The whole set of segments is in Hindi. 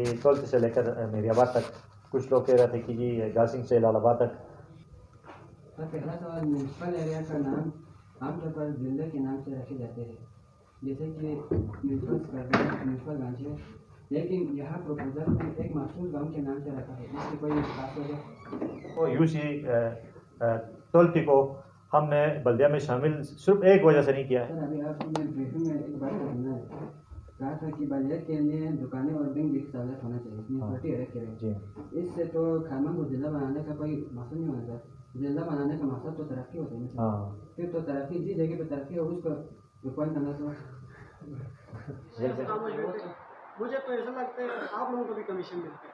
12th से लेकर मेरियाबाद तक कुछ लोग कह रहे थे कि जी गासिंग से लालाबाद तक। सर, पहला सवाल, म्यूनसिपल एरिया का नाम आमतौर पर जिले के नाम से रखे जाते हैं, जैसे कि म्यूनसिपल ब्रांच है, लेकिन यहाँ प्रोपोजल में एक मासूम गांव के नाम से रखा है, इसकी कोई खास वजह? तो यूसी 12th को हमने बल्दिया में शामिल सिर्फ एक वजह से नहीं किया है। सर, अभी आपने ब्रीफिंग में एक बात करना है, कहा था कि बल्दिया के लिए दुकानें और बैंक भी सहूलत होना चाहिए म्यूनसिपलिटी एरिया के लिए। इससे तो खारमन को जिला बनाने का कोई मकसद नहीं होना सर। जिला बनाने का मकसद तो तरक्की होती है। हाँ, फिर तो तरक्की जिस जगह पे तरक्की हो उसको रिकॉर्ड करना तो मुझे तो ऐसा लगता है आप लोगों को भी कमीशन मिलता है,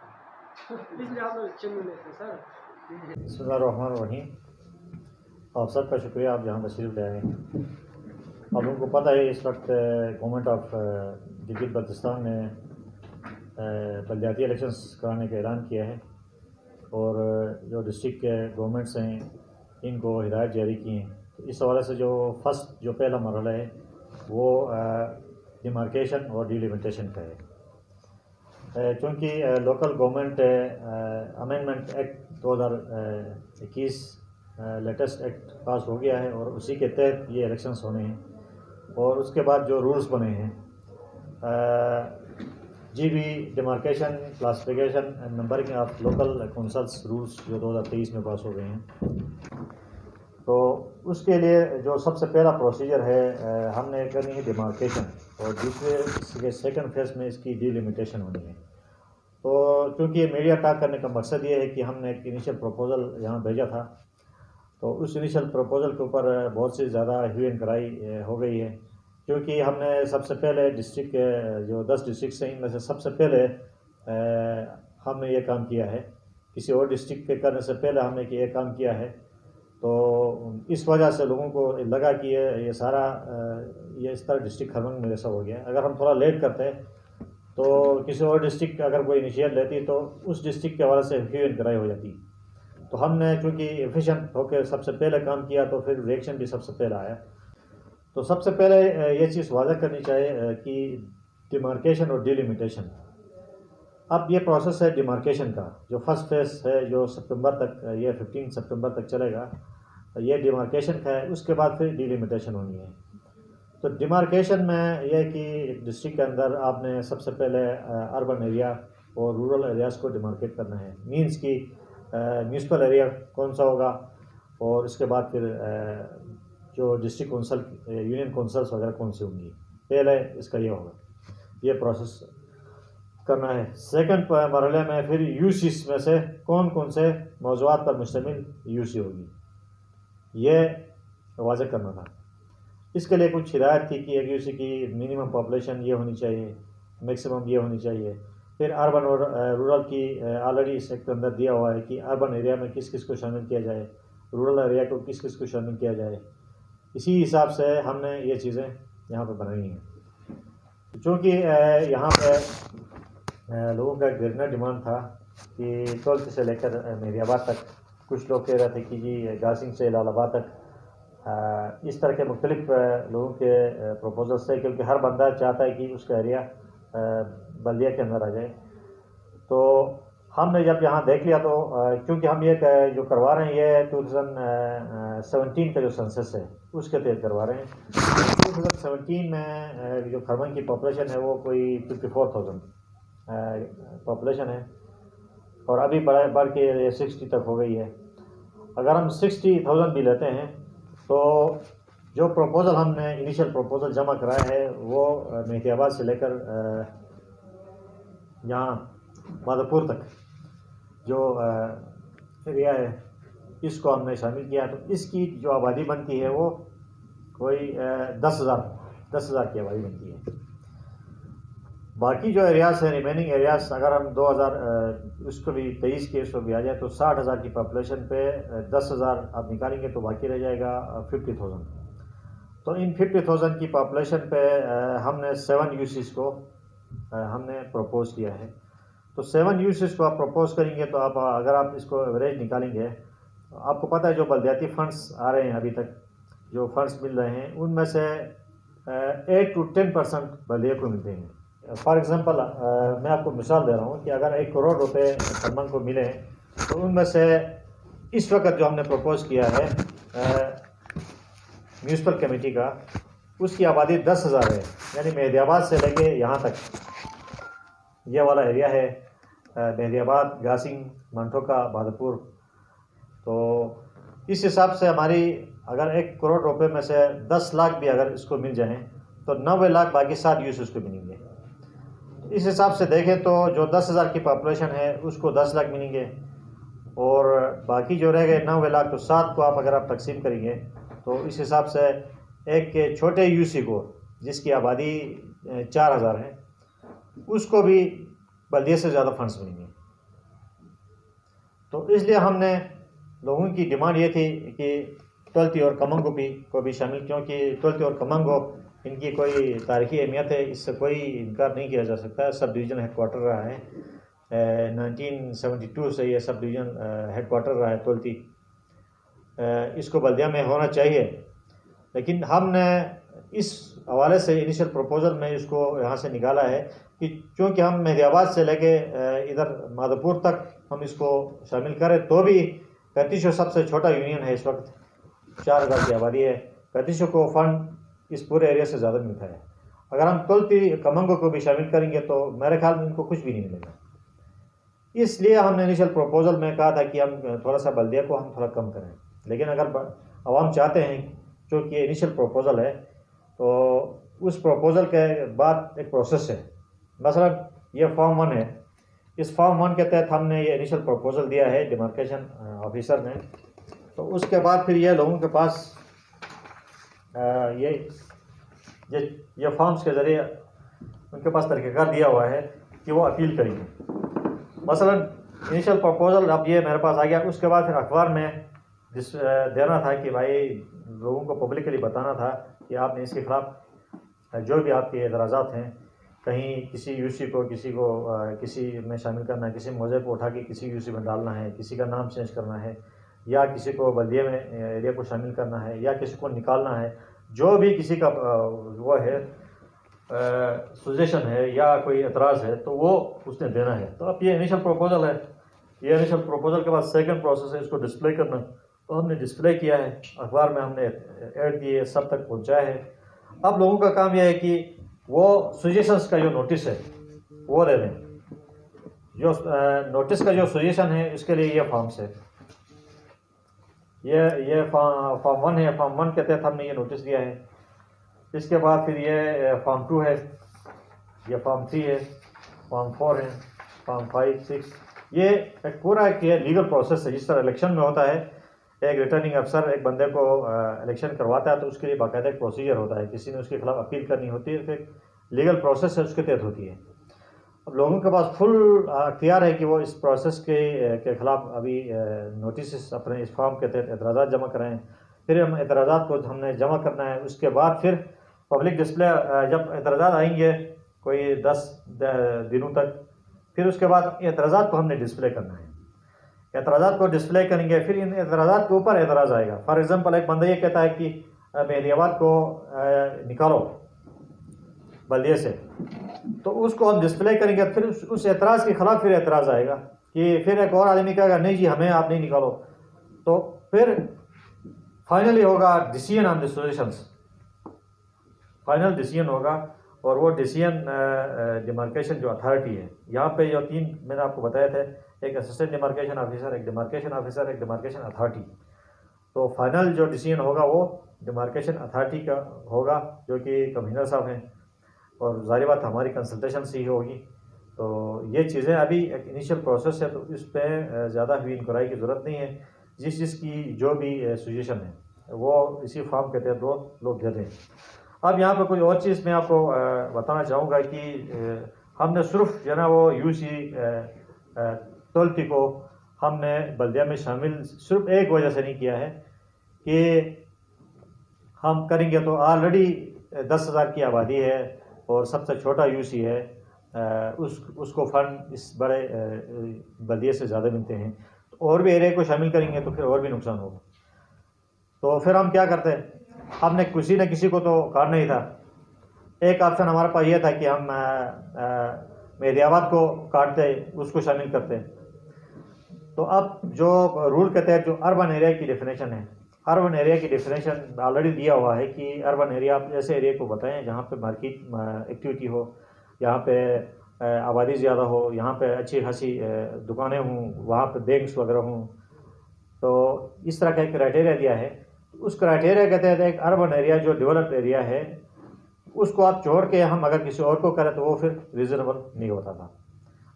इसलिए आप लोग एक्शन में लेते हैं सर। बिस्मिल्लाहिर्रहमानिर्रहीम। आप सबका शुक्रिया, आप यहाँ तशरीफ़ ले आए। आप लोगों को पता है इस वक्त गवर्नमेंट ऑफ गिलगित बल्तिस्तान ने बल्दियाती इलेक्शंस कराने का ऐलान किया है और जो डिस्ट्रिक्ट के गवर्नमेंट्स हैं इनको हिदायत जारी की हैं। तो इस हवाले से जो पहला मरहला है वो डिमार्केशन और डिलिमिटेशन का है। चूँकि local government amendment act 2021 latest act पास हो गया है और उसी के तहत ये इलेक्शंस होने हैं। और उसके बाद जो रूल्स बने हैं GB demarcation classification and numbering of local councils rules जो 2023 में पास हो गए हैं, तो उसके लिए जो सबसे पहला प्रोसीजर है हमने करनी है डिमार्केशन और दूसरे सेकंड फेज में इसकी डिलिमिटेशन होनी है। तो क्योंकि मीडिया टॉक करने का मकसद ये है कि हमने एक इनिशियल प्रपोज़ल यहाँ भेजा था, तो उस इनिशियल प्रपोज़ल के ऊपर बहुत सी ज़्यादा ह्यू एंड कराई हो गई है। क्योंकि हमने सबसे पहले डिस्ट्रिक्ट के जो 10 डिस्ट्रिक्ट हैं इनमें से सबसे पहले हमने ये काम किया है, किसी और डिस्ट्रिक्ट के करने से पहले हमने ये काम किया है। तो इस वजह से लोगों को लगा कि ये इस तरह डिस्ट्रिक्ट खरमंग में जैसा हो गया। अगर हम थोड़ा लेट करते तो किसी और डिस्ट्रिक्ट अगर कोई इनिशिएट लेती तो उस डिस्ट्रिक्ट के हवाले से ह्यू एंड कराई हो जाती। तो हमने चूँकि एफिशिएंट होकर सबसे पहले काम किया तो फिर रिएक्शन भी सबसे पहले आया। तो सबसे पहले ये चीज़ वाज़ह करनी चाहिए कि डिमार्केशन और डिलिमिटेशन, अब ये प्रोसेस है डिमार्केशन का जो फर्स्ट फेस है जो सितंबर तक, ये 15 सितंबर तक चलेगा, ये डिमार्केशन का है। उसके बाद फिर डिलिमिटेशन होनी है। तो डिमार्केशन में यह कि डिस्ट्रिक्ट के अंदर आपने सबसे पहले अर्बन एरिया और रूरल एरियाज़ को डिमार्केट करना है। मींस कि म्यूनसिपल एरिया कौन सा होगा और इसके बाद फिर जो डिस्ट्रिक्ट काउंसिल यूनियन काउंसिल्स वगैरह कौन सी होंगी, पहले इसका ये होगा, ये प्रोसेस करना है। सेकंड मरहले में फिर यूसीस में से कौन कौन से मौज़ूआत पर मुश्तमिल यूसी होगी, ये वाज़ह करना था। इसके लिए कुछ हिदायत थी कि एक यूसी की मिनिमम पॉपुलेशन ये होनी चाहिए, मैक्सिमम ये होनी चाहिए। फिर अर्बन और रूरल की ऑलरेडी इस एक्ट के अंदर दिया हुआ है कि अर्बन एरिया में किस किस को शामिल किया जाए, रूरल एरिया को किस किस को शामिल किया जाए। इसी हिसाब से हमने ये चीज़ें यहाँ पर बनाई हैं। चूँकि यहाँ पे लोगों का गिरना डिमांड था कि 12th से लेकर मेरियाबाद तक कुछ लोग कह रहे थे कि जी गासिंग से लालाबाद तक, इस तरह के मुख्तलिफ लोगों के प्रपोजल्स थे। क्योंकि हर बंदा चाहता है कि उसका एरिया बल्दिया के अंदर आ जाए। तो हमने जब यहाँ देख लिया तो क्योंकि हम ये जो करवा रहे हैं ये 2017 का जो सेंसस है उसके तहत करवा रहे हैं। 2017 में जो खरमंग की पॉपुलेशन है वो कोई 54,000 पॉपुलेशन है और अभी बढ़ के 60 तक हो गई है। अगर हम 60,000 भी लेते हैं तो जो प्रपोज़ल हमने इनिशियल प्रपोज़ल जमा कराया है वो मेहतियाबाद से लेकर यहाँ माधोपुर तक जो एरिया है इसको हमने शामिल किया। तो इसकी जो आबादी बनती है वो कोई 10,000 की आबादी बनती है। बाकी जो एरियाज़ हैं रिमेनिंग एरियाज़ अगर हम 2000 उसको भी 23 के उसको भी आ जाए तो 60,000 की पॉपुलेशन पे 10,000 आप निकालेंगे तो बाकी रह जाएगा 50,000। तो इन 50,000 की पॉपुलेशन पे हमने 7 यूसीस को हमने प्रपोज़ किया है। तो 7 यूसीस को आप प्रपोज़ करेंगे तो आप अगर आप इसको एवरेज निकालेंगे तो आपको पता है जो बल्दियाती फ़ंड्स आ रहे हैं, अभी तक जो फ़ंड्स मिल रहे हैं उनमें से 8 to 10% बल्दिया को मिलते हैं। फॉर एग्ज़ाम्पल मैं आपको मिसाल दे रहा हूँ कि अगर 1 करोड़ रुपए फरमान को मिले तो उनमें से इस वक्त जो हमने प्रपोज़ किया है म्यूनसिपल कमेटी का, उसकी आबादी 10,000 है। यानी मेहदियाबाद से लेके यहाँ तक ये वाला एरिया है, मेहदियाबाद, गासिंग, मंठोका, बहादुरपुर। तो इस हिसाब से हमारी अगर 1 करोड़ रुपए में से 10 लाख भी अगर इसको मिल जाएँ तो 90 लाख बाकी 7 यूज़ उसको मिलेंगे। इस हिसाब से देखें तो जो 10,000 की पॉपुलेशन है उसको 10 लाख मिलेंगे, और बाकी जो रह गए 90 लाख, तो 7 को आप अगर आप तकसीम करेंगे तो इस हिसाब से एक छोटे यूसी को जिसकी आबादी 4,000 है उसको भी बल्दिया से ज़्यादा फंड्स मिलेंगे। तो इसलिए हमने लोगों की डिमांड ये थी कि तुलती और कमंगो को भी शामिल, क्योंकि तुलती और कमंगो इनकी कोई तारीखी अहमियत है, इससे कोई इनकार नहीं किया जा सकता। सब डिवीज़न हेडक्वार्टर रहा है, 1972 से ये सब डिवीज़न हेडक्वार्टर रहा है तुलती। इसको बल्दिया में होना चाहिए, लेकिन हमने इस हवाले से इनिशियल प्रपोज़ल में इसको यहाँ से निकाला है कि क्योंकि हम मेहदियाबाद से लेके इधर माधोपुर तक हम इसको शामिल करें तो भी कैतीशो सबसे छोटा यूनियन है, इस वक्त 4,000 की आबादी है। कैतीशो को फंड इस पूरे एरिया से ज़्यादा मिलता है। अगर हम तुलती कमंगो को भी शामिल करेंगे तो मेरे ख्याल में इनको कुछ भी नहीं मिलेगा। इसलिए हमने इनिशियल प्रपोज़ल में कहा था कि हम थोड़ा सा बल्दिया को हम थोड़ा कम करें, लेकिन अगर आवाम चाहते हैं, क्योंकि इनिशियल प्रपोज़ल है तो उस प्रपोज़ल के बाद एक प्रोसेस है। मसलन ये फॉर्म 1 है, इस फॉर्म 1 के तहत हमने ये इनिशियल प्रपोज़ल दिया है डिमार्केशन ऑफिसर ने, तो उसके बाद फिर ये लोगों के पास ये फॉर्म्स के ज़रिए उनके पास तरीक़ाकार दिया हुआ है कि वो अपील करेंगे। मसलन इनिशियल प्रपोज़ल अब ये मेरे पास आ गया, उसके बाद फिर अखबार में देना था कि भाई लोगों को पब्लिकली बताना था कि आपने इसके ख़िलाफ़ जो भी आपके एतराज़ात हैं, कहीं किसी यूसी को किसी में शामिल करना है, किसी मौजे को उठा के किसी यूसी में डालना है, किसी का नाम चेंज करना है, या किसी को बल्दिया में एरिया को शामिल करना है, या किसी को निकालना है, जो भी किसी का वो है सजेशन है या कोई एतराज़ है तो वो उसने देना है। तो अब ये इनिशियल प्रपोज़ल है, ये इनिशियल प्रपोज़ल के बाद सेकंड प्रोसेस है इसको डिस्प्ले करना। तो हमने डिस्प्ले किया है, अखबार में हमने ऐड दिए, सब तक पहुंचाया है। अब लोगों का काम यह है कि वो सजेशंस का जो नोटिस है वो दे दें। जो नोटिस का जो सजेशन है इसके लिए ये फॉर्म्स है, ये फॉर्म 1 है। फॉर्म 1 के तहत हमने ये नोटिस दिया है। इसके बाद फिर ये फॉर्म 2 है, ये फॉर्म 3 है, फॉर्म 4 है, फॉर्म 5, 6। ये एक पूरा एक लीगल प्रोसेस है। जिस तरह इलेक्शन में होता है, एक रिटर्निंग अफसर एक बंदे को इलेक्शन करवाता है तो उसके लिए बाकायदा एक प्रोसीजर होता है, किसी ने उसके खिलाफ अपील करनी होती है, फिर लीगल प्रोसेस है उसके तहत होती है। अब लोगों के पास फुल अख्तियार है कि वो इस प्रोसेस के ख़िलाफ़ अभी नोटिस अपने इस फॉर्म के तहत एतराज़ात जमा कराएं। फिर हम एतराज़ात को हमने जमा करना है, उसके बाद फिर पब्लिक डिस्प्ले, जब एतराज़ात आएंगे कोई 10 दिनों तक, फिर उसके बाद एतराज़ात को हमने डिस्प्ले करना है। एतराज़ात को डिस्प्ले करेंगे, फिर इन एतराज़ात के ऊपर एतराज़ आएगा। फॉर एग्ज़ाम्पल एक बंदा ये कहता है कि मेहदियाबाद को निकालो बल्दिया से, तो उसको हम डिस्प्ले करेंगे। फिर उस एतराज़ के ख़िलाफ़ फिर एतराज़ आएगा कि फिर एक और आदमी कहेगा नहीं जी हमें आप नहीं निकालो, तो फिर फाइनली होगा decision on the suggestions, final decision होगा। और वो डिसीजन डिमार्केशन जो अथॉरिटी है, यहाँ पे जो 3 मैंने आपको बताए थे, एक असिस्टेंट डिमार्केशन ऑफिसर, एक डिमार्केशन ऑफिसर, एक डिमार्केशन अथॉरिटी। तो फाइनल जो डिसीजन होगा वो डिमार्केशन अथॉरिटी का होगा, जो कि कमिश्नर साहब हैं, और ज़ाहिर बात हमारी कंसल्टेशन से ही होगी। तो ये चीज़ें अभी एक इनिशियल प्रोसेस है, तो इस पर ज़्यादा भी इंक्वायरी की ज़रूरत नहीं है। जिस की जो भी सजेशन है वो इसी फॉर्म के तहत वो लोग दे दें। अब यहाँ पर कोई और चीज़ मैं आपको बताना चाहूँगा कि हमने सिर्फ जो ना वो यूसी तुलती को हमने बल्दिया में शामिल सिर्फ एक वजह से नहीं किया है कि हम करेंगे तो ऑलरेडी 10,000 की आबादी है और सबसे छोटा यूसी है, उसको फंड इस बड़े बल्दिया से ज़्यादा मिलते हैं। तो और भी एरिया को शामिल करेंगे तो फिर और भी नुकसान होगा। तो फिर हम क्या करते हैं, हमने किसी न किसी को तो काटना ही था। एक ऑप्शन हमारे पास ये था कि हम मेदियाबाद को काटते, उसको शामिल करते। तो अब जो रूल के तहत जो अर्बन एरिया की डेफिनेशन है, अर्बन एरिया की डेफिनेशन ऑलरेडी दिया हुआ है कि अर्बन एरिया आप ऐसे एरिया को बताएं जहाँ पे मार्केट एक्टिविटी हो, यहाँ पे आबादी ज़्यादा हो, यहाँ पे अच्छी खासी दुकानें हों, वहाँ पे बैंक्स वगैरह हों। तो इस तरह का एक क्राइटेरिया दिया है। उस क्राइटेरिया के तहत एक अर्बन एरिया जो डेवलप्ड एरिया है उसको आप छोड़ के हम अगर किसी और को करें तो वो फिर रीज़नेबल नहीं होता था।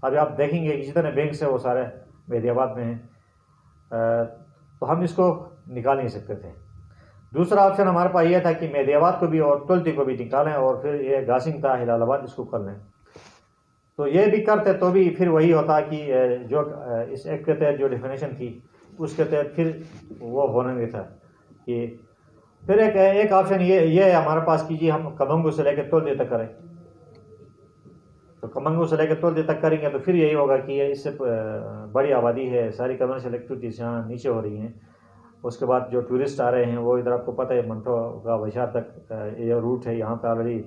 अभी आप देखेंगे कि जितने बैंक्स हैं वो सारे मेदियाबाद में हैं, तो हम इसको निकाल नहीं सकते थे। दूसरा ऑप्शन हमारे पास ये था कि मेदियाबाद को भी और तुलती को भी निकालें और फिर ये गासिंगता हिलालाबाद इसको कर लें। तो ये भी करते तो भी फिर वही होता कि जो इस एक्ट के तहत जो डेफिनेशन थी उसके तहत फिर वो होने नहीं था कि फिर एक ऑप्शन ये हमारे पास कि जी हम कमंगू से लेकर तुलती तक करें। तो कमंगू से लेकर तुलती तक करेंगे तो फिर यही होगा कि ये इससे बड़ी आबादी है, सारी कमर्शियल एक्टिविटीज़ यहाँ नीचे हो रही हैं। उसके बाद जो टूरिस्ट आ रहे हैं वो इधर आपको पता है मंठो का वैशार तक ये रूट है, यहाँ पे ऑलरेडी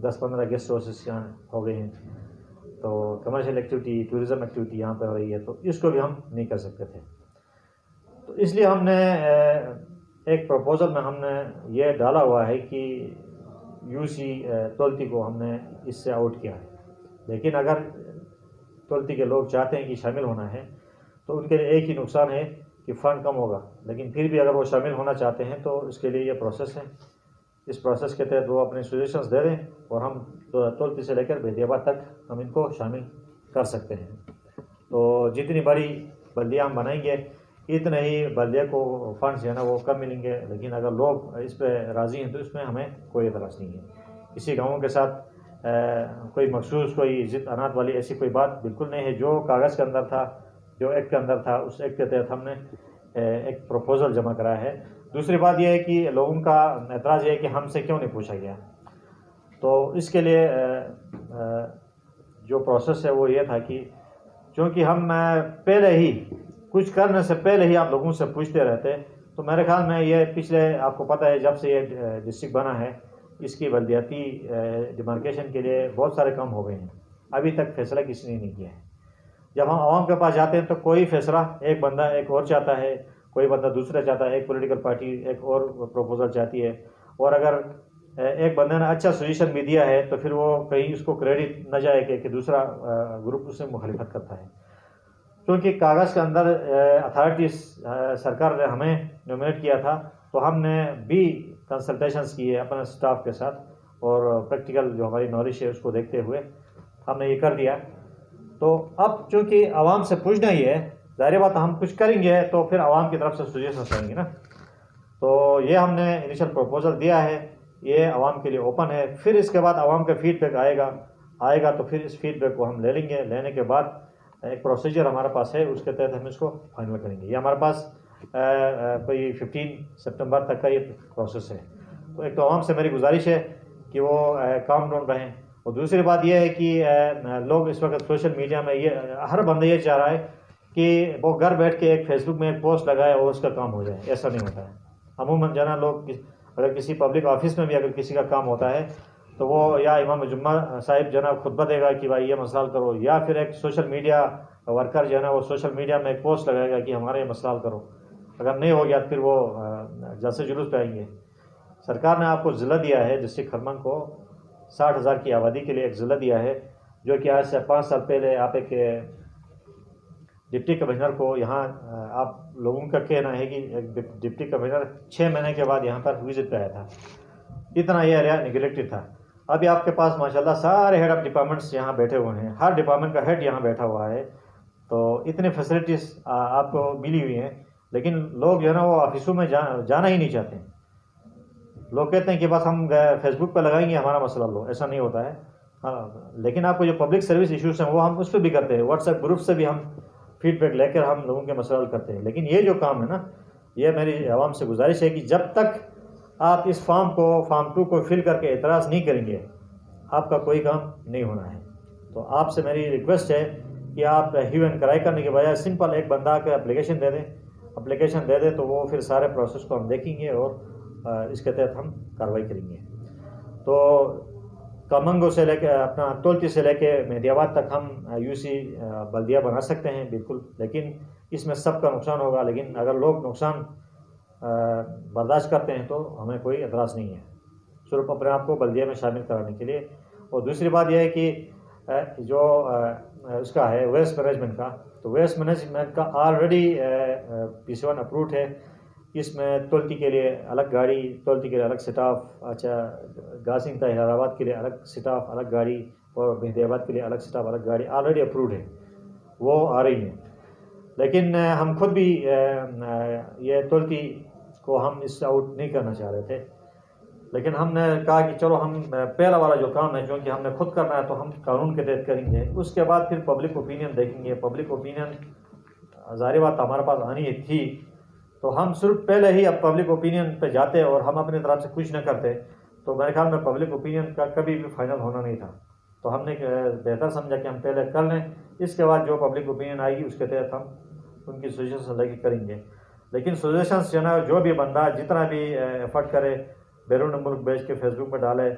10-15 गेस्ट हाउसेस यहाँ हो गए हैं। तो कमर्शियल एक्टिविटी, टूरिज़्म एक्टिविटी यहाँ पे हो रही है, तो इसको भी हम नहीं कर सकते थे। तो इसलिए हमने एक प्रपोज़ल में हमने ये डाला हुआ है कि यूसी तुलती को हमने इससे आउट किया है। लेकिन अगर तुलती के लोग चाहते हैं कि शामिल होना है तो उनके लिए एक ही नुकसान है कि फ़ंड कम होगा, लेकिन फिर भी अगर वो शामिल होना चाहते हैं तो इसके लिए ये प्रोसेस है। इस प्रोसेस के तहत वो अपने सजेशंस दे दें और हम तुलती से लेकर मेदियाबाद तक हम इनको शामिल कर सकते हैं। तो जितनी बड़ी बल्दियाँ हम बनाएंगे इतने ही बल्दिया को फंड्स जो है ना वो कम मिलेंगे, लेकिन अगर लोग इस पर राज़ी हैं तो इसमें हमें कोई एतराज़ नहीं है। किसी गाँव के साथ कोई मखसूस कोई ज़िद अनात वाली ऐसी कोई बात बिल्कुल नहीं है। जो कागज़ के अंदर था, जो एक्ट के अंदर था, उस एक्ट के तहत हमने एक प्रपोज़ल जमा कराया है। दूसरी बात यह है कि लोगों का एतराज़ ये है कि हमसे क्यों नहीं पूछा गया। तो इसके लिए जो प्रोसेस है वो ये था कि क्योंकि हम पहले ही कुछ करने से पहले ही आप लोगों से पूछते रहते, तो मेरे ख्याल में ये पिछले, आपको पता है जब से ये डिस्ट्रिक्ट बना है इसकी बल्दियाती डिमार्केशन के लिए बहुत सारे काम हो गए हैं, अभी तक फैसला किसी ने नहीं किया है। जब हम आवाम के पास जाते हैं तो कोई फैसला एक बंदा एक और चाहता है, कोई बंदा दूसरा चाहता है, एक पॉलिटिकल पार्टी एक और प्रपोजल चाहती है, और अगर एक बंदे ने अच्छा सजेशन भी दिया है तो फिर वो कहीं उसको क्रेडिट न जाए कि दूसरा ग्रुप उससे मुखालिफत करता है। क्योंकि कागज़ के अंदर अथॉरिटीज़ सरकार ने हमें नॉमिनेट किया था, तो हमने भी कंसल्टेशंस किए अपने स्टाफ के साथ और प्रैक्टिकल जो हमारी नॉलेज है उसको देखते हुए हमने ये कर दिया। तो अब चूँकि आवाम से पूछना ही है, ज़ाहिर बात हम कुछ करेंगे तो फिर आवाम की तरफ से सजेशन आएंगे ना। तो ये हमने इनिशियल प्रपोजल दिया है, ये आवाम के लिए ओपन है। फिर इसके बाद आवाम का फीडबैक आएगा तो फिर इस फीडबैक को हम ले लेंगे। लेने के बाद एक प्रोसीजर हमारे पास है, उसके तहत हम इसको फाइनल करेंगे। ये हमारे पास कोई 15 सितंबर तक का ये प्रोसेस है। तो एक तो आवाम से मेरी गुजारिश है कि वो काम डाउन रहें, और दूसरी बात यह है कि लोग इस वक्त सोशल मीडिया में ये हर बंदा ये चाह रहा है कि वो घर बैठ के एक फेसबुक में एक पोस्ट लगाए और उसका काम हो जाए। ऐसा नहीं होता है। अमूमन जना लोग अगर किसी पब्लिक ऑफिस में भी अगर किसी का काम होता है तो वो या इमाम जुम्मा साहिब जो है खुतबा देगा कि भाई ये मसला हल करो, या फिर एक सोशल मीडिया वर्कर जो है ना वो सोशल मीडिया में एक पोस्ट लगाएगा कि हमारे ये मसला हल करो। अगर नहीं हो गया तो फिर वो जलसे जुलूस पे आएंगे। सरकार ने आपको ज़िला दिया है, डिस्ट्रिक्ट खरमन को 60,000 की आबादी के लिए एक ज़िला दिया है, जो कि आज से 5 साल पहले आप एक डिप्टी कमिश्नर को यहाँ, आप लोगों का कहना है कि एक डिप्टी कमिश्नर 6 महीने के बाद यहाँ पर विजिट पे आया था। इतना ये एरिया निगलेक्टेड था। अभी आपके पास माशाल्लाह सारे हेड ऑफ डिपार्टमेंट्स यहाँ बैठे हुए हैं, हर डिपार्टमेंट का हेड यहाँ बैठा हुआ है। तो इतनी फैसिलिटीज़ आपको मिली हुई हैं, लेकिन लोग जो है ना वो ऑफिसों में जाना ही नहीं चाहते। लोग कहते हैं कि बस हम फेसबुक पर लगाएंगे हमारा मसला लो, ऐसा नहीं होता है। हाँ, लेकिन आपको जो पब्लिक सर्विस इश्यूज़ हैं वो हम उस पर भी करते हैं। व्हाट्सएप ग्रुप से भी हम फीडबैक लेकर हम लोगों के मसला हल करते हैं। लेकिन ये जो काम है ना, ये मेरी आवाम से गुजारिश है कि जब तक आप इस फॉर्म 2 को फिल करके एतराज़ नहीं करेंगे, आपका कोई काम नहीं होना है। तो आपसे मेरी रिक्वेस्ट है कि आप ह्यू एंड क्राई करने के बजाय सिंपल एक बंदा के एप्लीकेशन दे दें तो वो फिर सारे प्रोसेस को हम देखेंगे और इसके तहत हम कार्रवाई करेंगे। तो कमंगो से लेकर अपना तोलती से लेकर मेहदियाबाद तक हम यूसी बल्दिया बना सकते हैं बिल्कुल, लेकिन इसमें सबका नुकसान होगा। लेकिन अगर लोग नुकसान बर्दाश्त करते हैं तो हमें कोई एतराज़ नहीं है, सिर्फ अपने आप को बल्दिया में शामिल कराने के लिए। और दूसरी बात यह है कि जो उसका है वेस्ट मैनेजमेंट का, तो वेस्ट मैनेजमेंट का ऑलरेडी PC1 अप्रूव्ड है। इसमें तोलती के लिए अलग गाड़ी, तोलती के लिए अलग स्टाफ, अच्छा गासिम हैदराबाद के लिए अलग स्टाफ अलग गाड़ी, और मेहदियाबाद के लिए अलग स्टाफ अलग गाड़ी ऑलरेडी अप्रूव्ड है, वो आ रही है। लेकिन हम खुद भी ये तोलती को हम इससे आउट नहीं करना चाह रहे थे, लेकिन हमने कहा कि चलो हम पहला वाला जो काम है, क्योंकि हमने खुद करना है तो हम कानून के तहत करेंगे। उसके बाद फिर पब्लिक ओपिनियन देखेंगे। पब्लिक ओपिनियन ज़ाहिर बात हमारे पास आनी थी, तो हम सिर्फ पहले ही अब पब्लिक ओपिनियन पे जाते और हम अपनी तरफ से कुछ न करते, तो मेरे ख्याल में पब्लिक ओपिनियन का कभी भी फाइनल होना नहीं था। तो हमने बेहतर समझा कि हम पहले कर लें, इसके बाद जो पब्लिक ओपिनियन आएगी उसके तहत हम उनकी सजेशन लेके करेंगे। लेकिन सजेशंस जो ना, जो भी बंदा जितना भी एफर्ट करे बैरून मुल्क भेज के फेसबुक पर डाले,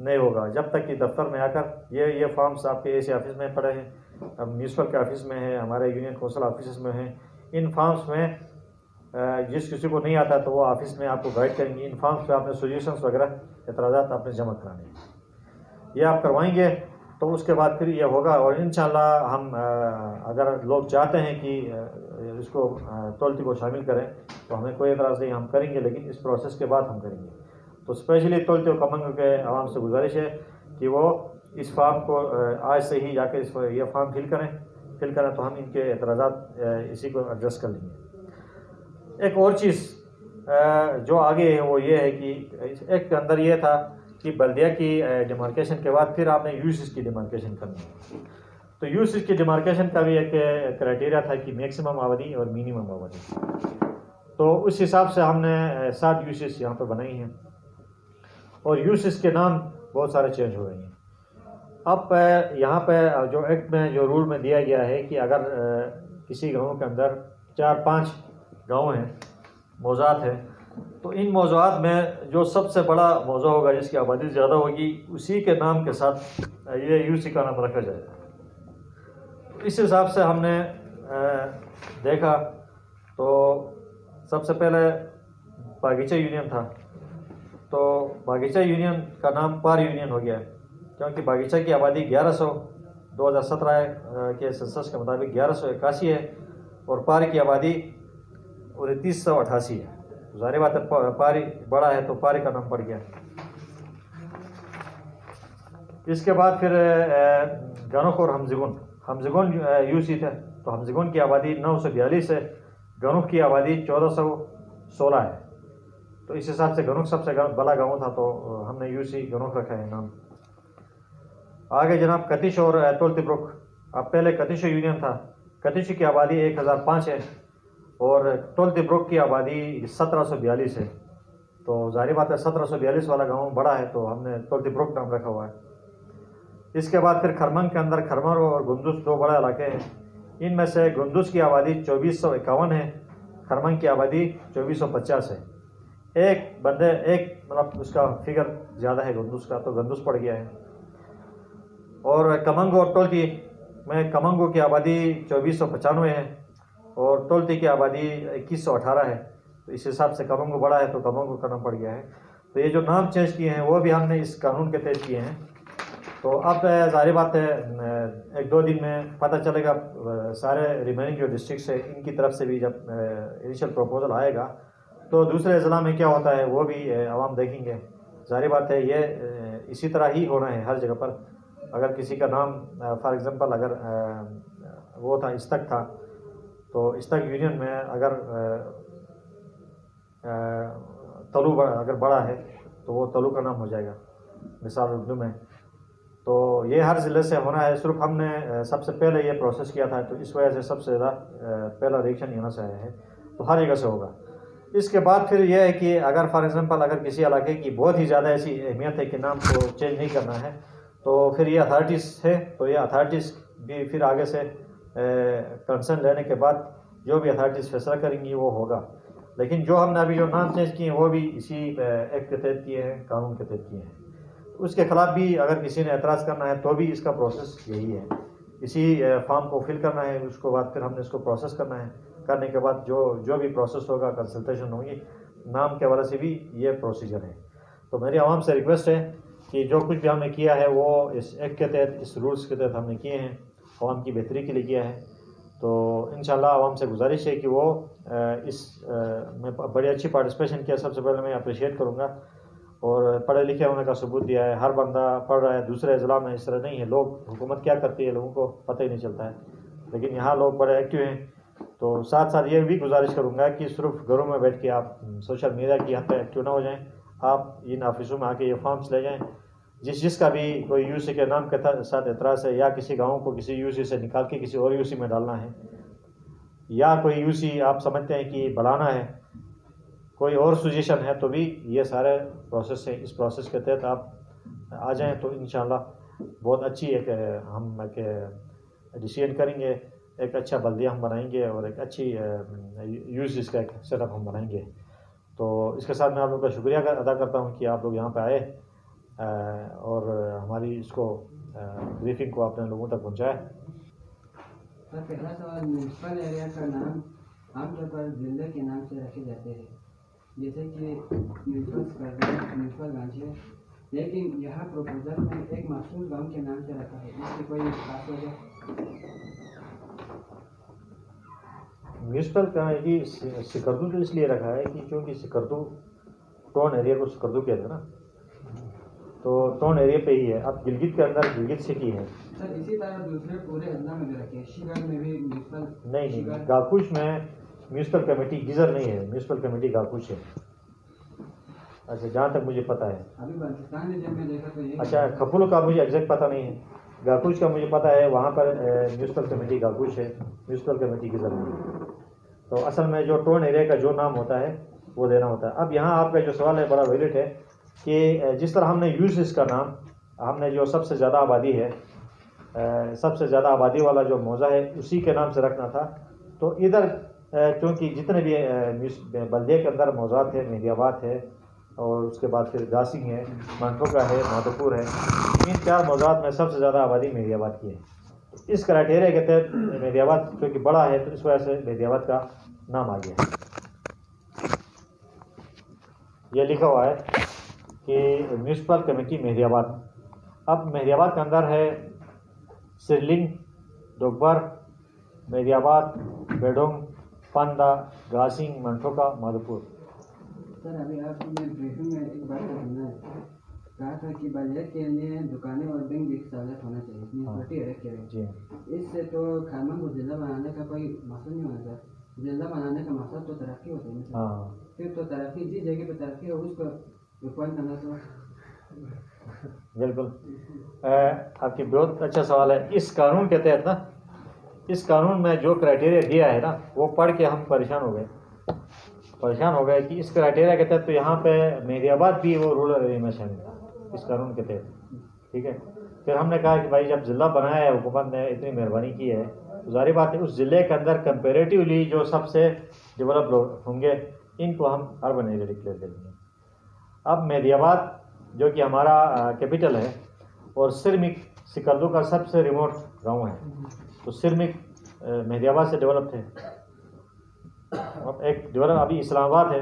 नहीं होगा जब तक कि दफ्तर में आकर ये फॉर्म्स आपके AC ऑफिस में पड़े हैं, अब म्यूनसिपल के ऑफिस में है, हमारे यूनियन कौंसिल ऑफिस में है। इन फॉर्म्स में जिस किसी को नहीं आता तो वो ऑफिस में आपको गाइड करेंगे। इन फॉर्म्स पे आपने सजेशंस वगैरह एतराज़ात आपने जमा कराने हैं, ये आप करवाएंगे तो उसके बाद फिर ये होगा। और इंशाल्लाह हम अगर लोग चाहते हैं कि इसको तोलती को शामिल करें तो हमें कोई एतराज़ नहीं, हम करेंगे, लेकिन इस प्रोसेस के बाद हम करेंगे। तो स्पेशली तोलती और कमंग के आवाम से गुजारिश है कि वो इस फॉर्म को आज से ही जाकर ये फॉर्म फिल करें तो हम इनके एतराज़ात इसी को एडजस्ट कर लेंगे। एक और चीज़ जो आगे है वो ये है कि एक अंदर ये था कि बल्दिया की डिमार्केशन के बाद फिर आपने यूसीज की डिमार्केशन करनी है। तो यूसीज की डिमार्केशन का भी एक क्राइटेरिया था कि मैक्सिमम आबादी और मिनिमम आबादी। तो उस हिसाब से हमने 7 यूसीज यहाँ पर बनाई हैं, और यूसीज के नाम बहुत सारे चेंज हो गए हैं। अब यहाँ पे जो एक्ट में जो रूल में दिया गया है कि अगर किसी गाँव के अंदर 4-5 गाँव हैं, मौज़ात हैं, तो इन मौज़ात में जो सबसे बड़ा मौज़ा होगा जिसकी आबादी ज़्यादा होगी, उसी के नाम के साथ ये यूसी का नाम रखा जाएगा। इस हिसाब से हमने देखा तो सबसे पहले बागीचा यूनियन था, तो बागीचा यूनियन का नाम पार यूनियन हो गया, क्योंकि बागीचा की आबादी 2017 के सेंसस के मुताबिक 1181 है, और पार की आबादी 2988 है। ज़ाहिर बात है पारी बड़ा है तो पारी का नाम पड़ गया। इसके बाद फिर गनोख और हमजगुन यूसी थे, तो हमजगुन की आबादी 942 है, गनोख की आबादी 1416 है। तो इस हिसाब से गनोख सबसे बड़ा गाँव था, तो हमने यूसी गनोख रखा है नाम। आगे जनाब कतिश और तोलती ब्रुक, अब पहले कतिश यूनियन था, कतिश की आबादी 1005 है, और तोलती ब्रुक की आबादी 1742 है। तो जाहिर बात है 1742 वाला गांव बड़ा है, तो हमने तोलती ब्रुक नाम रखा हुआ है। इसके बाद फिर खरमंग के अंदर खरमर और गुंदुस 2 बड़े इलाके हैं। इनमें से गुंदुस की आबादी 2451 है, खरमंग की आबादी 2450 है। एक मतलब उसका फिगर ज़्यादा है गुंदुस का, तो गुंदुस पड़ गया है। और कमंग और तोलती में कमंगो की आबादी 2495 है, और तोलती की आबादी 2118 है। तो इस हिसाब से कमंगो बड़ा है तो कमंगो का नाम पड़ गया है। तो ये जो नाम चेंज किए हैं वो भी हमने इस कानून के तहत किए हैं। तो अब ज़ाहिर बात है 1-2 दिन में पता चलेगा, सारे रिमेनिंग जो डिस्ट्रिक्ट है इनकी तरफ से भी जब इनिशियल प्रपोजल आएगा तो दूसरे ज़िला में क्या होता है वो भी आवाम देखेंगे। ज़ाहिर बात है ये इसी तरह ही होना है हर जगह पर। अगर किसी का नाम फॉर एग्ज़ाम्पल अगर वो था इस्तक था, तो इस्तक यूनियन में अगर तलु अगर बड़ा है तो वो तलु का नाम हो जाएगा, मिसाल उर्दू में। तो ये हर ज़िले से होना है। सिर्फ हमने सबसे पहले ये प्रोसेस किया था, तो इस वजह से सबसे ज़्यादा पहला रिएक्शन यहाँ से आया है। तो हर जगह से होगा। इसके बाद फिर यह है कि अगर फॉर एग्ज़ाम्पल अगर किसी इलाके की बहुत ही ज़्यादा ऐसी अहमियत है कि नाम को चेंज नहीं करना है, तो फिर ये अथॉरिटीज़ है, तो ये अथॉरिटीज़ भी फिर आगे से कंसर्न लेने के बाद जो भी अथॉरिटीज़ फैसला करेंगी वो होगा। लेकिन जो हमने अभी जो नाम चेंज किए हैं वो भी इसी एक्ट के तहत किए हैं, कानून के तहत किए हैं। उसके ख़िलाफ़ भी अगर किसी ने एतराज़ करना है तो भी इसका प्रोसेस यही है। इसी फॉर्म को फिल करना है, उसको बाद फिर हमने इसको प्रोसेस करना है। करने के बाद जो भी प्रोसेस होगा, कंसल्टेशन होगी, नाम के हवाले से भी ये प्रोसीजर है। तो मेरी आवाम से रिक्वेस्ट है कि जो कुछ भी हमने किया है वो इस एक्ट के तहत, इस रूल्स के तहत हमने किए हैं, आवाम की बेहतरी के लिए किया है। तो इंशाल्लाह आवाम से गुजारिश है कि वो में बड़ी अच्छी पार्टिसिपेशन किया। सबसे पहले मैं अप्रिशिएट करूँगा। और पढ़े लिखे होने का सबूत दिया है, हर बंदा पढ़ रहा है। दूसरे अज़ला में इस तरह नहीं है, लोग हुकूमत क्या करती है लोगों को पता ही नहीं चलता है, लेकिन यहाँ लोग बड़े एक्टिव हैं। तो साथ साथ ये भी गुजारिश करूँगा कि सिर्फ घरों में बैठ के आप सोशल मीडिया की हद तक एक्टिव ना हो जाएं। आप इन ऑफिसों में आके ये फॉर्म्स ले जाएं। जिसका भी कोई यूसी के नाम के साथ एतराज़ है, या किसी गाँव को किसी यूसी से निकाल के किसी और यूसी में डालना है, या कोई यूसी आप समझते हैं कि बढ़ाना है, कोई और सजेशन है, तो भी ये सारे प्रोसेस है। इस प्रोसेस के तहत आप आ जाएं तो इंशाल्लाह बहुत अच्छी हम डिसीजन करेंगे, एक अच्छा बल्दिया हम बनाएंगे और एक अच्छी यूज़ का एक सेटअप हम बनाएंगे। तो इसके साथ मैं आप लोगों का शुक्रिया अदा करता हूँ कि आप लोग यहाँ पे आए और हमारी इसको ब्रीफिंग को आपने लोगों तक पहुँचाया। सर, पहला सवाल, म्यूनसिपल एरिया का नाम आमतौर पर ज़िले के नाम से रखे जाते हैं, जैसे कि म्यूनसिपल स्कर्दू, म्यूनसिपल गांची, लेकिन यहाँ प्रोपोजल में एक मखसूस गांव के नाम से रखा है, इसकी कोई खास वजह? म्यूनसिपल कमेटी सिकरदू तो इसलिए रखा है कि क्योंकि सिकरदू टाउन एरिया को सिकरदू कहते हैं ना, तो टाउन एरिया पे ही है। अब गिलगित के अंदर गिलगित सिटी है सर। इसी तरह दूसरे पूरे अजला में भी रखे, शिगर में भी म्यूनसिपल नहीं, गाकुश में म्यूनसिपल कमेटी गिजर नहीं है, म्यूनसिपल कमेटी गाकुश है। अच्छा, जहाँ तक मुझे पता है। अभी बल्तिस्तान में जब मैं देखा तो ये अच्छा, खपुल का मुझे एग्जैक्ट पता नहीं है, गाकुश का मुझे पता है, वहाँ पर म्यूनसिपल कमेटी गाकुश है, म्यूनसिपल कमेटी गिजर नहीं है। तो असल में जो टाउन एरिया का जो नाम होता है वो देना होता है। अब यहाँ आपका जो सवाल है बड़ा वैलिड है कि जिस तरह हमने यूज़ इसका नाम, हमने जो सबसे ज़्यादा आबादी है, सबसे ज़्यादा आबादी वाला जो मौज़ा है उसी के नाम से रखना था। तो इधर क्योंकि जितने भी बल्दिया के अंदर मौज़ात है, मेहदियाबाद है और उसके बाद फिर गासिंग है, मंठोका है, माधोपुर है, इन 4 मौज़ात में सबसे ज़्यादा आबादी मेहदियाबाद की है। तो इस क्राइटेरिया के तहत मेहदियाबाद क्योंकि बड़ा है तो इस वजह से मेहदियाबाद का नाम आ गया। यह लिखा हुआ है कि म्यूनसिपल कमेटी मेहदियाबाद। अब मेहदियाबाद के अंदर है सिरलिंग, डोगबर, मेहदियाबाद, बेडोंग, पंदा, गासिंग, मंठोका, माधोपुर। सर, अभी आपने ब्रीफिंग में एक बात सुनना है, कहा था कि बजट के लिए दुकानें और बैंक भी सहूलत होना चाहिए, म्यूनसिपलिटी एरिया के लिए। इससे तो खारमन को जिला बनाने का कोई मकसद नहीं होना चाहिए। जिला बनाने का मकसद तो तरक्की होती है। फिर तो तरक्की जिस जगह पे तरक्की हो उसको रिकॉर्ड करना तो बिल्कुल आपकी बहुत अच्छा सवाल है। इस कानून के तहत ना, इस कानून में जो क्राइटेरिया दिया है ना, वो पढ़ के हम परेशान हो गए कि इस क्राइटेरिया के तहत तो यहाँ पे मेहदियाबाद भी वो रूरल एरिया में शामिल है इस कानून के तहत। ठीक है, फिर हमने कहा कि भाई जब ज़िला बनाया है, हुकूमत ने इतनी मेहरबानी की है, तो ज़ाहिर बात है उस ज़िले के अंदर कंपेरेटिवली जो सबसे डेवलप लोग होंगे इनको हम अर्बन एरिया डिक्लेयर करेंगे। अब मेहदियाबाद जो कि हमारा कैपिटल है और सिरमिक सिकरदू का सबसे रिमोट गांव है, तो सिरमिक मेहदियाबाद से डेवलप्ड है। अब एक डेवलप अभी इस्लामाबाद है,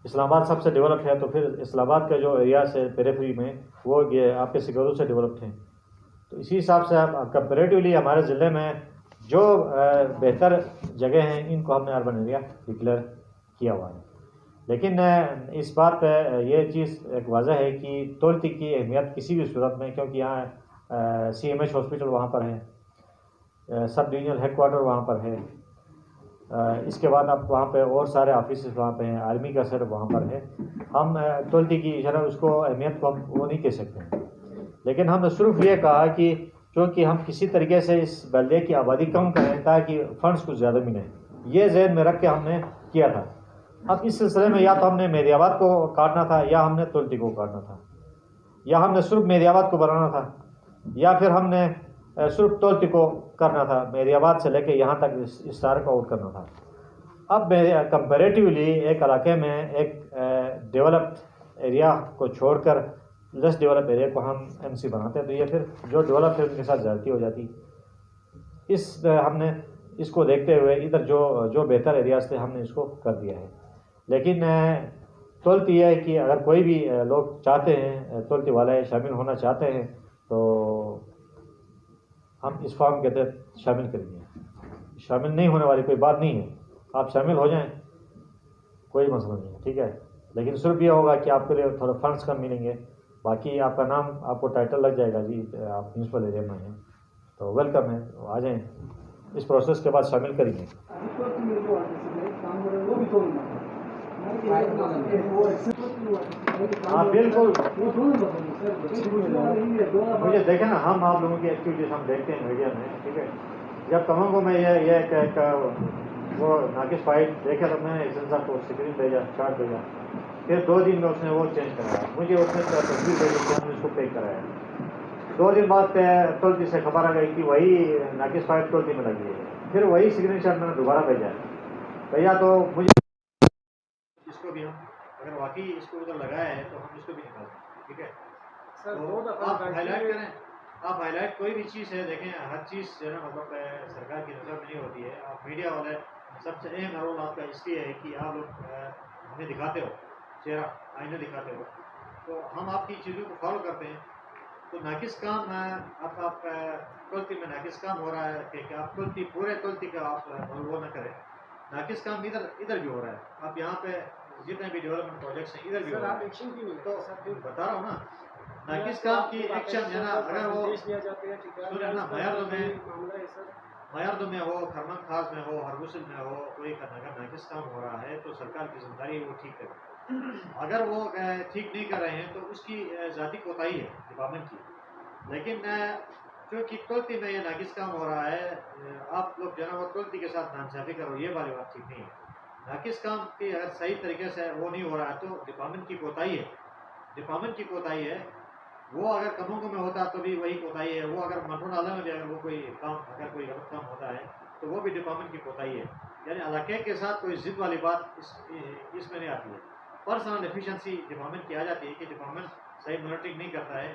इस्लामाबाद सबसे डेवलप्ड है, तो फिर इस्लामाबाद का जो एरिया से पेरिफेरी में वो आपके सिकरदू से डेवलप्ड है। तो इसी हिसाब से आप कंपेरेटिवली हमारे ज़िले में जो बेहतर जगह हैं इनको हमने अर्बन एरिया डिक्लेयर किया हुआ है। लेकिन इस बात पर यह चीज़ एक वाजह है कि तौलती की अहमियत किसी भी सूरत में, क्योंकि यहाँ CMH हॉस्पिटल वहाँ पर है, सब डिविजनल हेडक्वार्टर वहाँ पर है, इसके बाद अब वहाँ पे और सारे ऑफिस वहाँ पे हैं, आर्मी का सर वहाँ पर है। हम तौलती की शरह उसको अहमियत को हम वो नहीं कह सकते, लेकिन हमने सिर्फ ये कहा कि क्योंकि हम किसी तरीके से इस बल्दे की आबादी कम करें ताकि फंड्स कुछ ज़्यादा मिलें, ये जहन में रख के हमने किया था। अब इस सिलसिले में या तो हमने मेहदियाबाद को काटना था, या हमने तौलती को काटना था, या हमने सिर्फ मेहदियाबाद को बनाना था, या फिर हमने सिर्फ तौलती को करना था, मेहदियाबाद से लेके यहाँ तक इस सारे को आउट करना था। अब कंपैरेटिवली एक इलाके में एक डेवलप्ड एरिया को छोड़कर लेस डेवलप एरिया को हम MC बनाते हैं, तो ये फिर जो डेवलप है उनके साथ ज़्यादती हो जाती। हमने इसको देखते हुए इधर जो बेहतर एरियाज थे हमने इसको कर दिया है। लेकिन तुरंत ये है कि अगर कोई भी लोग चाहते हैं, तुरंत वाले शामिल होना चाहते हैं, तो हम इस फॉर्म के तहत शामिल करेंगे। शामिल नहीं होने वाली कोई बात नहीं है, आप शामिल हो जाएं, कोई मसला नहीं है, ठीक है। लेकिन सिर्फ ये होगा कि आपके लिए थोड़ा फंड्स कम मिलेंगे, बाकी आपका नाम, आपको टाइटल लग जाएगा जी, आप म्यूनसिपल एरिया में हैं, तो वेलकम है, तो आ जाएं, इस प्रोसेस के बाद शामिल करेंगे। हाँ बिल्कुल, मुझे देखें ना, हम आप लोगों की एक्टिविटीज हम देखते हैं मीडिया में, ठीक है। जब कमांगो में वो नाकिस फाइट देखे तो मैंने साहब को स्क्रीन भेजा, चार्ट भेजा, फिर 2 दिन में उसने वो चेंज कराया, मुझे उसने तस्वीर भेजी, हमने उसको पे कराया। 2 दिन बाद टोलती से खबर आ गई कि वही नाकिस फाइट टोलती में लगी है, फिर वही स्क्रीन शॉट मैंने दोबारा भेजा भैया। तो मुझे इसको भी हम अगर वाकई इसको उधर लगाया है तो हम इसको भी निकाल दें, ठीक है। तो आप हाईलाइट करें, आप हाईलाइट कोई भी चीज़ है, देखें हर चीज़ जो है ना, मतलब सरकार की नज़र में नहीं होती है। आप मीडिया वाले सबसे अहम रोल आपका इसलिए है कि आप लोग हमें दिखाते हो चेहरा, आईने दिखाते हो, तो हम आपकी चीज़ों को फॉलो करते हैं। तो नाकिस काम आप तुलती में नाकिस काम हो रहा है कि आप तुलती पूरे तुलती का आप वो न करें, नाकिस काम इधर भी हो रहा है। आप यहाँ पे जितने भी डेवलपमेंट प्रोजेक्ट्स हैं इधर भी हो रहा है, एक्शन क्यों नहीं तो लेते? बता रहा हूँ ना, नाकिस काम की एक्शन है ना, अगर वो सुने ना, मयारदो में हो, खरमन खास में हो, हरगुसल में हो, कोई अगर नाकिस काम हो रहा है तो सरकार की जिम्मेदारी है वो ठीक करे। अगर वो ठीक नहीं कर रहे हैं तो उसकी ज़ाती कोताही है डिपार्टमेंट की। लेकिन क्योंकि तुलती में ये नाकिस काम हो रहा है, आप लोग जो है वो तुलती के साथ नाइंसाफ़ी करो, ये वाली बात ठीक नहीं है। नाकिस काम की अगर सही तरीके से वो नहीं हो रहा है तो डिपार्टमेंट की कोताही है, डिपार्टमेंट की कोताही है। वो अगर कमोंगो में होता तो भी वही कोताही है, वो अगर मटो नाला में भी अगर वो कोई काम, अगर कोई गलत काम होता है तो वो भी डिपार्टमेंट की कोताही है। यानी इलाके के साथ कोई जिद वाली बात इसमें नहीं आती है। पर्सनल एफिशिएंसी डिपार्टमेंट की आ जाती है कि डिपार्टमेंट सही मॉनिटरिंग नहीं करता है,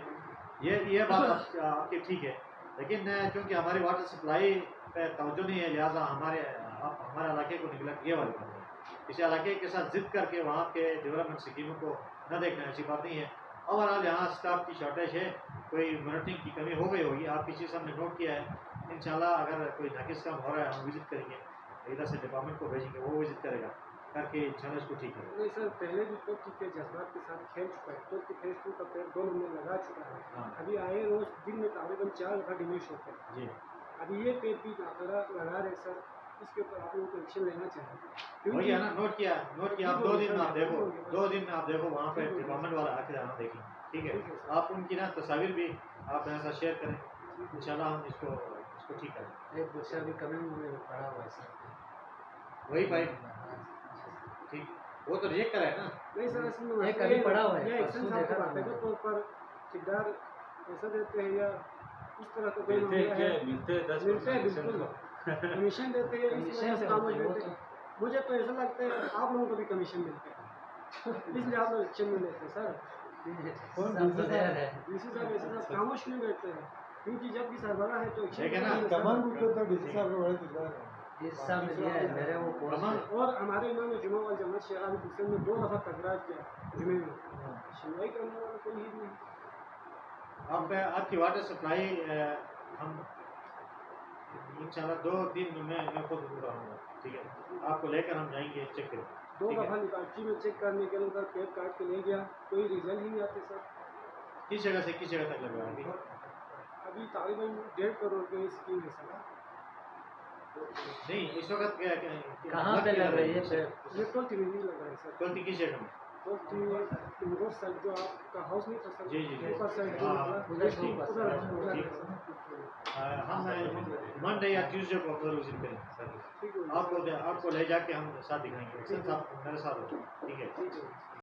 ये बात आपकी ठीक है। लेकिन क्योंकि हमारी वाटर सप्लाई पे तवज्जो नहीं है, लिहाजा हमारे इलाके को निगलेक्ट ये वाली बात है। इस इलाके के साथ जिद करके वहाँ के डेवलपमेंट स्कीमों को न देखना ऐसी बात नहीं है। ओवरऑल यहाँ स्टाफ की शॉर्टेज है, कोई मॉनिटरिंग की कमी हो गई होगी, आपकी चीज़ हमने नोट किया है। इंशाल्लाह अगर कोई नाकिस काम हो रहा है हम विजिट करेंगे, इधर से डिपार्टमेंट को भेजेंगे, वो विजिट करेगा, करके इंशाल्लाह इसको ठीक करेगा। नहीं सर, पहले भी तुर्की के जज्बात के साथ खेल चुका है, तुर्की फेज 2 का पेड़ 2 महीने लगा चुका है। हाँ। अभी आए रोज दिन में तकरीबन 4 दफा डिमिश होते हैं जी, अभी ये पेड़ भी लगा रहे सर, इसके ऊपर आप लोगों को एक्शन लेना चाहिए। हो गया ना, नोट किया आप 2 दिन में आप देखो, 2 दिन में आप देखो वहाँ पे डिपार्टमेंट वाला आके आना देखेंगे, ठीक है। आप उनकी ना तस्वीर भी आप मेरे साथ शेयर करें, इंशाल्लाह हम इसको ठीक करें। एक बच्चा अभी कमेंट में पड़ा हुआ है सर, वही पाइप ठीक, वो तो रिजेक्ट करा है ना। नहीं सर, इसमें एक अभी पड़ा हुआ है, ये एक्शन परसों साहब देखा को था बाकायदा मैंने। तौर पर ठेकेदार पैसा देते हैं या इस तरह का कोई मामला है? मिलते हैं 10% मिलते हैं, बिल्कुल कमीशन देते हैं, इस कमीशन तरह से से काम होता है वो देते तो। हैं। मुझे तो ऐसा लगता है आप लोगों को भी कमीशन मिलते हैं, इसलिए आप लोग एक्शन में लेते हैं सर। सब तो देर है। डीसी साहब ऐसे साहब खामोश क्यों बैठते हैं? क्योंकि जब भी सरबराह है तो एक्शन ठीक है ना, लेते हैं सर। इस सब में दिया है मेरे वो पोस्ट पे। और हमारे इमाम जुमा वाल जमात शेरा हुसैन ने 2 दफा तकरार किया जुमे में, सुनवाई करने वाला कोई ही नहीं। आपकी वाटर सप्लाई हम इंशाल्लाह 2 दिन में मैं खुद पूरा होऊंगा, ठीक है। आपको लेकर हम जाएंगे, चेक करें। 2 दफा निकासी में चेक करने के अंदर पेड़ काट के ले गया, कोई रिजल्ट ही नहीं आते सर। किस जगह से किस जगह तक लगा है अभी? अभी तकरीबन 1.5 करोड़ की स्कीम है सर। नहीं, इस वक्त क्या कहाँ पे लग रही है पेड़? ये तो नहीं लग रहा है सर। गलती किस जगह में? तो रोड साइड जो आपका हाउस नहीं था सर, जी, जी, जी। ऊपर साइड हाँ, उधर से उधर ऊपर ठीक। हम मंडे या ट्यूसडे को आपको विजिट करेंगे, ठीक है आपको ले जाके हम साथ दिखाएंगे। साहब मेरे साथ हो, ठीक है।